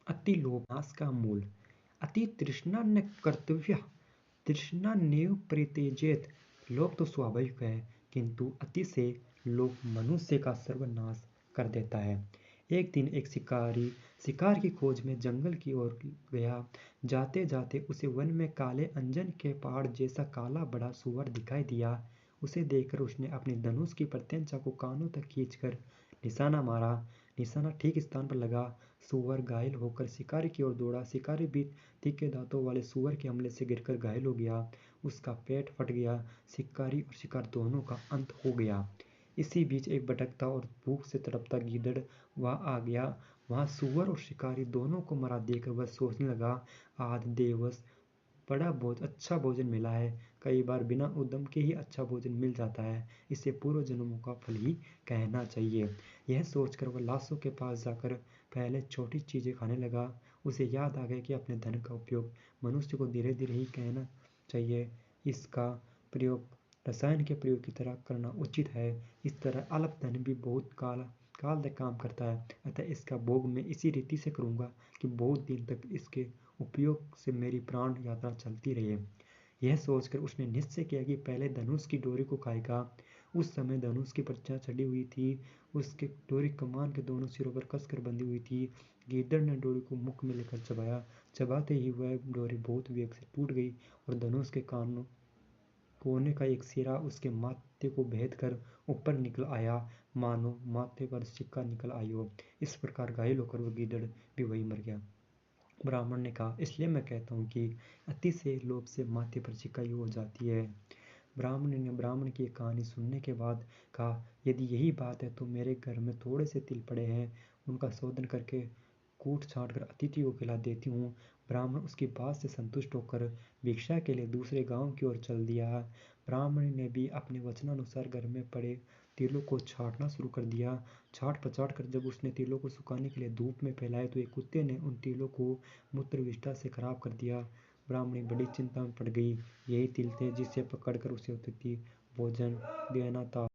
अति लोभ नाश का मूल। अति तृष्णा न कर्तव्य, तृष्णा नेव परित्यजेत। लोभ तो स्वाभाविक है, किंतु अति से लोभ मनुष्य का सर्वनाश कर देता है। एक दिन एक शिकारी शिकार की खोज में जंगल की ओर गया। जाते जाते उसे वन में काले अंजन के पहाड़ जैसा काला बड़ा सूअर दिखाई दिया। उसे देखकर उसने अपनी धनुष की प्रत्यंचा को कानों तक खींचकर निशाना मारा। निशाना ठीक स्थान पर लगा। सूअर घायल होकर शिकारी की ओर दौड़ा। शिकारी भी तीखे दांतों वाले सूअर के हमले से गिरकर घायल हो गया। उसका पेट फट गया। शिकारी और शिकार दोनों का अंत हो गया। इसी बीच एक भटकता और भूख से तड़पता गीदड़ वहां आ गया। वहां सूअर और शिकारी दोनों को मरा देखकर वह सोचने लगा, आज देवस बड़ा बहुत अच्छा भोजन मिला है। कई बार बिना उद्यम के ही अच्छा भोजन मिल जाता है। इसे पूर्व जन्मों का फल ही कहना चाहिए। यह सोचकर वह लाशों के पास जाकर पहले छोटी चीजें खाने लगा। उसे याद आ गया कि अपने धन का उपयोग मनुष्य को धीरे धीरे ही कहना चाहिए। इसका प्रयोग रसायन के प्रयोग की तरह करना उचित है। इस तरह अल्प धन भी बहुत काल तक काम करता है। अतः इसका भोग मैं इसी रीति से करूंगा कि बहुत दिन तक इसके उपयोग से मेरी प्राण यात्रा चलती रहे। यह सोचकर उसने निश्चय किया कि पहले धनुष की डोरी को खाएगा। उस समय धनुष की पर्चा चढ़ी हुई थी। उसके डोरी कमान के दोनों सिरों पर कसकर बंधी हुई थी। गीदड़ ने डोरी को मुख में लेकर चबाया। चबाते ही वह डोरी बहुत वेग से टूट गई और धनुष के कोने का एक सिरा उसके माथे को भेद कर ऊपर निकल आया, मानो माथे पर सिक्का निकल आई हो। इस प्रकार घायल होकर वह गीदड़ भी वहीं मर गया। ब्राह्मण ने कहा, इसलिए मैं कहता हूँ कि अति से लोभ से माथे पर सिकाई हो जाती है। ब्राह्मण की कहानी सुनने के बाद कहा, यदि यही बात है तो मेरे घर में थोड़े से तिल पड़े हैं, उनका शोधन करके कूट छाट कर अतिथि को खिला देती हूँ। ब्राह्मण उसकी बात से संतुष्ट होकर भिक्षा के लिए दूसरे गांव की ओर चल दिया। ब्राह्मण ने भी अपने वचनानुसार घर में पड़े तिलों को छाटना शुरू कर दिया। छाट पछाट कर जब उसने तिलों को सुखाने के लिए धूप में फैलाए तो एक कुत्ते ने उन तिलों को मूत्र विष्ठा से खराब कर दिया। ब्राह्मणी बड़ी चिंता में पड़ गई। यही तिल थे जिसे पकड़कर उसे अतिथि भोजन देना था।